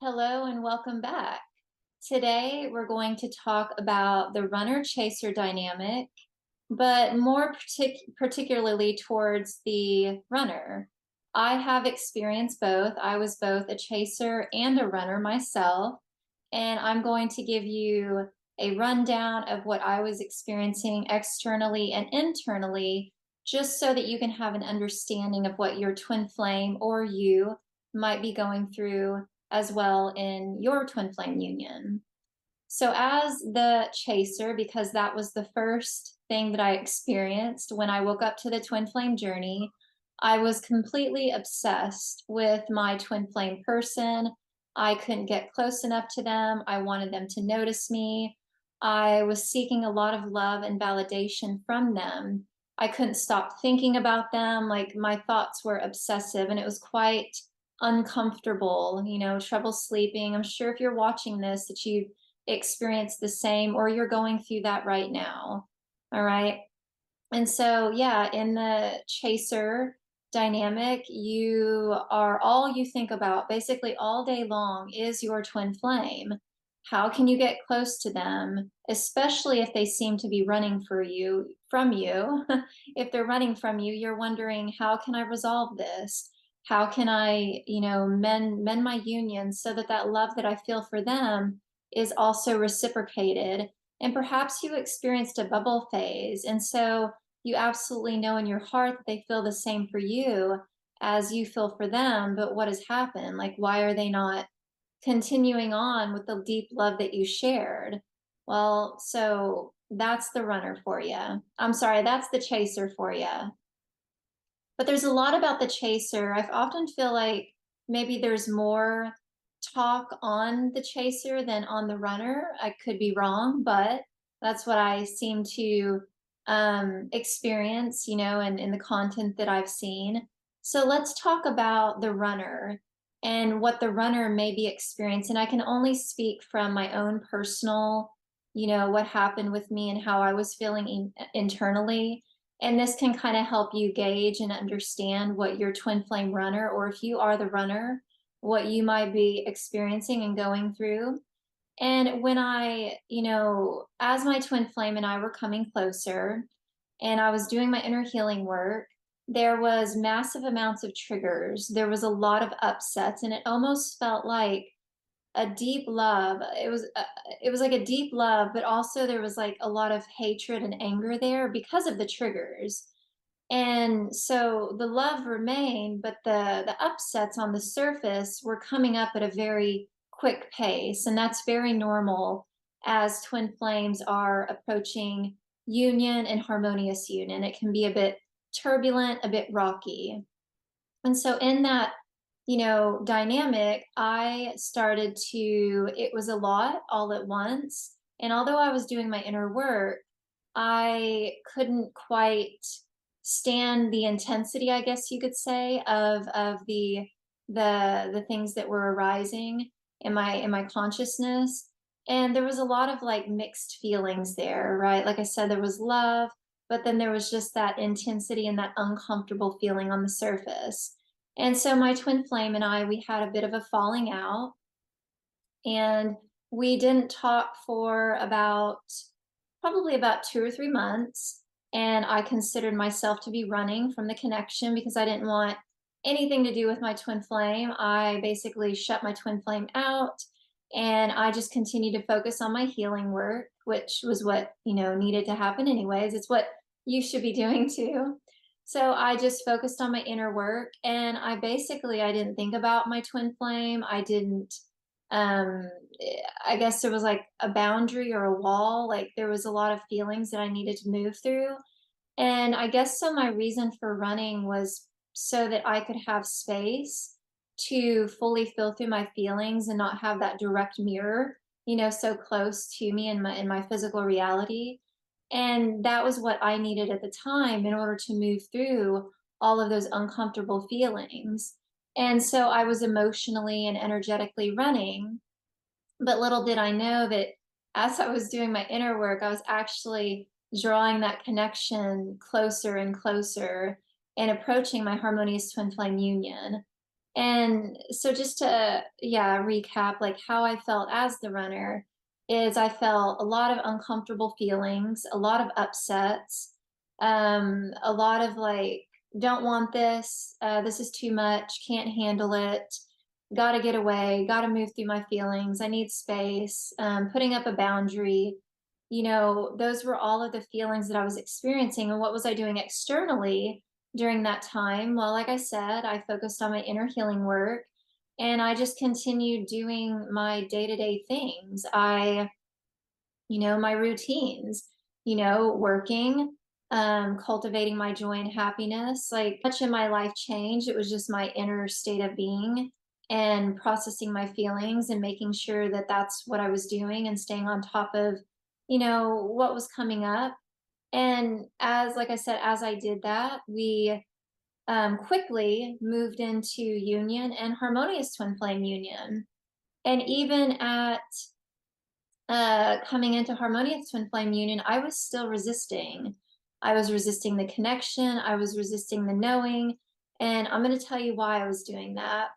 Hello and welcome back. Today we're going to talk about the runner-chaser dynamic, but more particularly towards the runner. I have experienced both. I was both a chaser and a runner myself, and I'm going to give you a rundown of what I was experiencing externally and internally, just so that you can have an understanding of what your twin flame or you might be going through as well in your twin flame union. So, as the chaser, because that was the first thing that I experienced when I woke up to the twin flame journey, I was completely obsessed with my twin flame person. I couldn't get close enough to them. I wanted them to notice me. I was seeking a lot of love and validation from them. I couldn't stop thinking about them. Like my thoughts were obsessive, and it was quite uncomfortable, trouble sleeping. I'm sure if you're watching this that you experience the same or you're going through that right now. All right. And so, yeah, in the chaser dynamic, all you think about basically all day long is your twin flame. How can you get close to them, especially if they seem to be running from you? If they're running from you, you're wondering, how can I resolve this? How can I, mend my union so that that love that I feel for them is also reciprocated? And perhaps you experienced a bubble phase. And so you absolutely know in your heart that they feel the same for you as you feel for them. But what has happened? Like, why are they not continuing on with the deep love that you shared? Well, so that's the runner for you. I'm sorry, that's the chaser for you. But there's a lot about the chaser. I often feel like maybe there's more talk on the chaser than on the runner. I could be wrong, but that's what I seem to experience, and in the content that I've seen. So let's talk about the runner and what the runner may be experiencing. I can only speak from my own personal, what happened with me and how I was feeling internally. And this can kind of help you gauge and understand what your twin flame runner, or if you are the runner, what you might be experiencing and going through. And when as my twin flame and I were coming closer and I was doing my inner healing work, there was massive amounts of triggers. There was a lot of upsets, and it almost felt like a deep love. It was like a deep love, but also there was like a lot of hatred and anger there because of the triggers. And so the love remained, but the upsets on the surface were coming up at a very quick pace. And that's very normal as twin flames are approaching union and harmonious union. It can be a bit turbulent, a bit rocky. And so in that, dynamic, I started it was a lot all at once. And although I was doing my inner work, I couldn't quite stand the intensity, I guess you could say, of the things that were arising in my consciousness. And there was a lot of like mixed feelings there, right? Like I said, there was love, but then there was just that intensity and that uncomfortable feeling on the surface. And so my twin flame and we had a bit of a falling out, and we didn't talk for probably about 2 or 3 months. And I considered myself to be running from the connection because I didn't want anything to do with my twin flame. I basically shut my twin flame out, and I just continued to focus on my healing work, which was what, needed to happen anyways. It's what you should be doing too. So I just focused on my inner work, and I didn't think about my twin flame. I didn't um I guess there was like a boundary or a wall. Like there was a lot of feelings that I needed to move through. And I guess so my reason for running was so that I could have space to fully feel through my feelings and not have that direct mirror, so close to me in my physical reality. And that was what I needed at the time in order to move through all of those uncomfortable feelings. And so I was emotionally and energetically running, but little did I know that as I was doing my inner work, I was actually drawing that connection closer and closer and approaching my harmonious twin flame union. And so just to, yeah, recap, like how I felt as the runner is I felt a lot of uncomfortable feelings, a lot of upsets, a lot of like, don't want this, this is too much, can't handle it, gotta get away, gotta move through my feelings, I need space, putting up a boundary. Those were all of the feelings that I was experiencing. And what was I doing externally during that time? Well, like I said, I focused on my inner healing work and I just continued doing my day to day things. My routines, working, cultivating my joy and happiness. Like much in my life changed. It was just my inner state of being and processing my feelings and making sure that that's what I was doing and staying on top of, what was coming up. And like I said, as I did that, we quickly moved into union and harmonious twin flame union. And even at coming into harmonious twin flame union, I was still resisting. I was resisting the connection, I was resisting the knowing. And I'm going to tell you why I was doing that.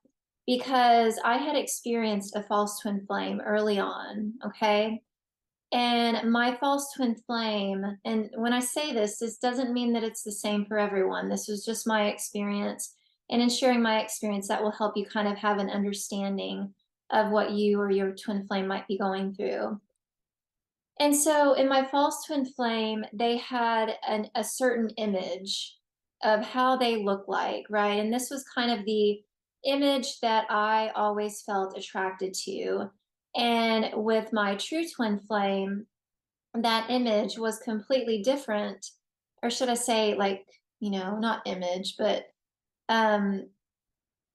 Because I had experienced a false twin flame early on, okay? And my false twin flame, and when I say this, this doesn't mean that it's the same for everyone. This was just my experience. And in sharing my experience, that will help you kind of have an understanding of what you or your twin flame might be going through. And so in my false twin flame, they had a certain image of how they look like, right? And this was kind of the image that I always felt attracted to. And with my true twin flame, that image was completely different. Or should I say, like, not image, but um,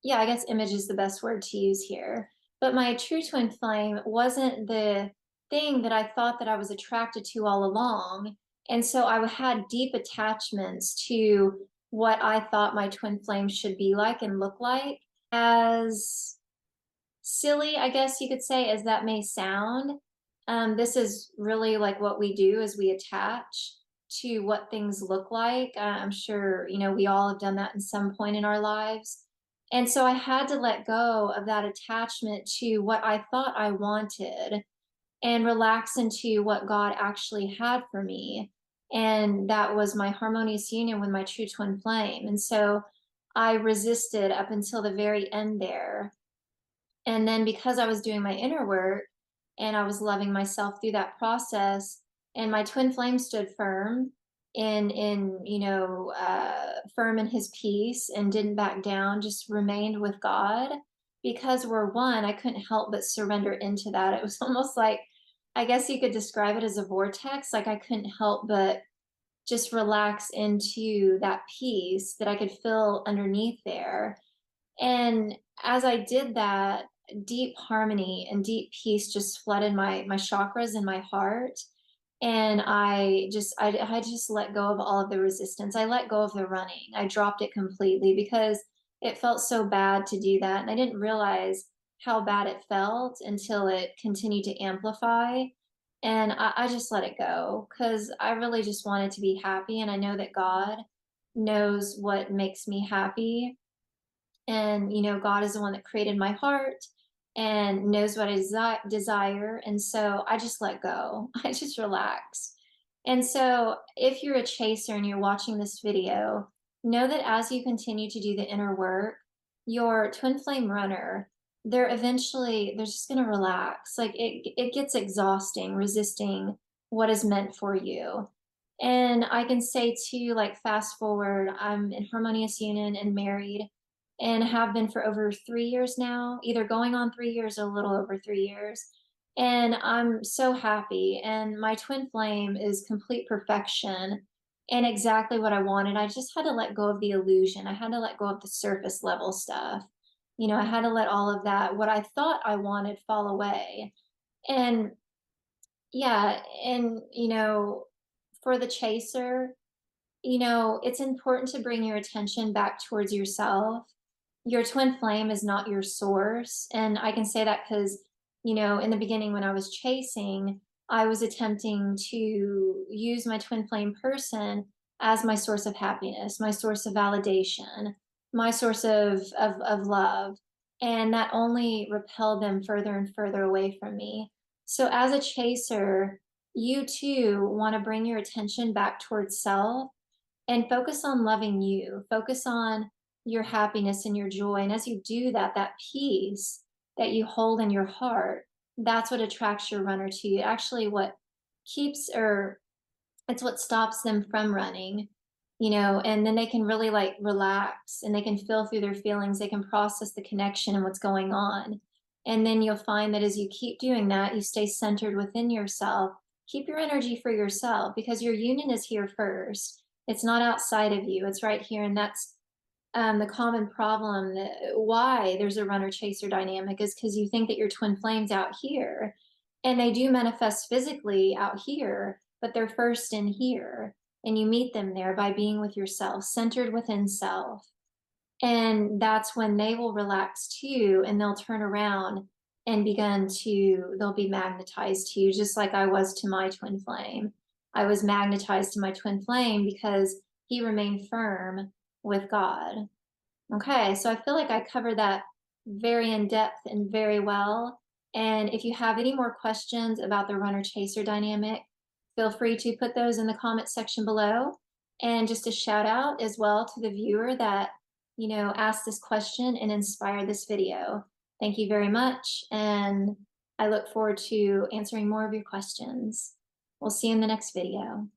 yeah, I guess image is the best word to use here. But my true twin flame wasn't the thing that I thought that I was attracted to all along. And so I had deep attachments to what I thought my twin flame should be like and look like. As silly, I guess you could say, as that may sound, this is really like what we do is we attach to what things look like. I'm sure, we all have done that in some point in our lives. And so I had to let go of that attachment to what I thought I wanted and relax into what God actually had for me. And that was my harmonious union with my true twin flame. And so I resisted up until the very end there. And then because I was doing my inner work and I was loving myself through that process, and my twin flame stood firm firm in his peace and didn't back down, just remained with God. Because we're one, I couldn't help but surrender into that. It was almost like, I guess you could describe it as a vortex. Like I couldn't help but just relax into that peace that I could feel underneath there. And as I did that, deep harmony and deep peace just flooded my chakras and my heart. And I just let go of all of the resistance. I let go of the running. I dropped it completely because it felt so bad to do that. And I didn't realize how bad it felt until it continued to amplify. And I just let it go because I really just wanted to be happy. And I know that God knows what makes me happy. And God is the one that created my heart and knows what I desire. And so I just let go. I just relax. And so if you're a chaser and you're watching this video, know that as you continue to do the inner work, your twin flame runner, they're just going to relax. Like it gets exhausting resisting what is meant for you. And I can say too, like fast forward, I'm in harmonious union and married and have been for over 3 years now, either going on 3 years or a little over 3 years. And I'm so happy. And my twin flame is complete perfection and exactly what I wanted. I just had to let go of the illusion. I had to let go of the surface level stuff. I had to let all of that, what I thought I wanted, fall away. And yeah, and for the chaser, it's important to bring your attention back towards yourself. Your twin flame is not your source. And I can say that because, in the beginning when I was chasing, I was attempting to use my twin flame person as my source of happiness, my source of validation. my source of love. And that only repelled them further and further away from me. So as a chaser, you too want to bring your attention back towards self and focus on loving you, focus on your happiness and your joy. And as you do that, that peace that you hold in your heart, that's what attracts your runner to you. Actually, what keeps, or it's what stops them from running, and then they can really like relax and they can feel through their feelings. They can process the connection and what's going on. And then you'll find that as you keep doing that, you stay centered within yourself. Keep your energy for yourself because your union is here first. It's not outside of you, it's right here. And that's the common problem that why there's a runner chaser dynamic is because you think that your twin flames out here, and they do manifest physically out here, but they're first in here, and you meet them there by being with yourself, centered within self. And that's when they will relax too, and they'll turn around and they'll be magnetized to you, just like I was to my twin flame. I was magnetized to my twin flame because he remained firm with God. Okay, so I feel like I covered that very in depth and very well. And if you have any more questions about the runner chaser dynamic, feel free to put those in the comment section below. And just a shout out as well to the viewer that, asked this question and inspired this video. Thank you very much. And I look forward to answering more of your questions. We'll see you in the next video.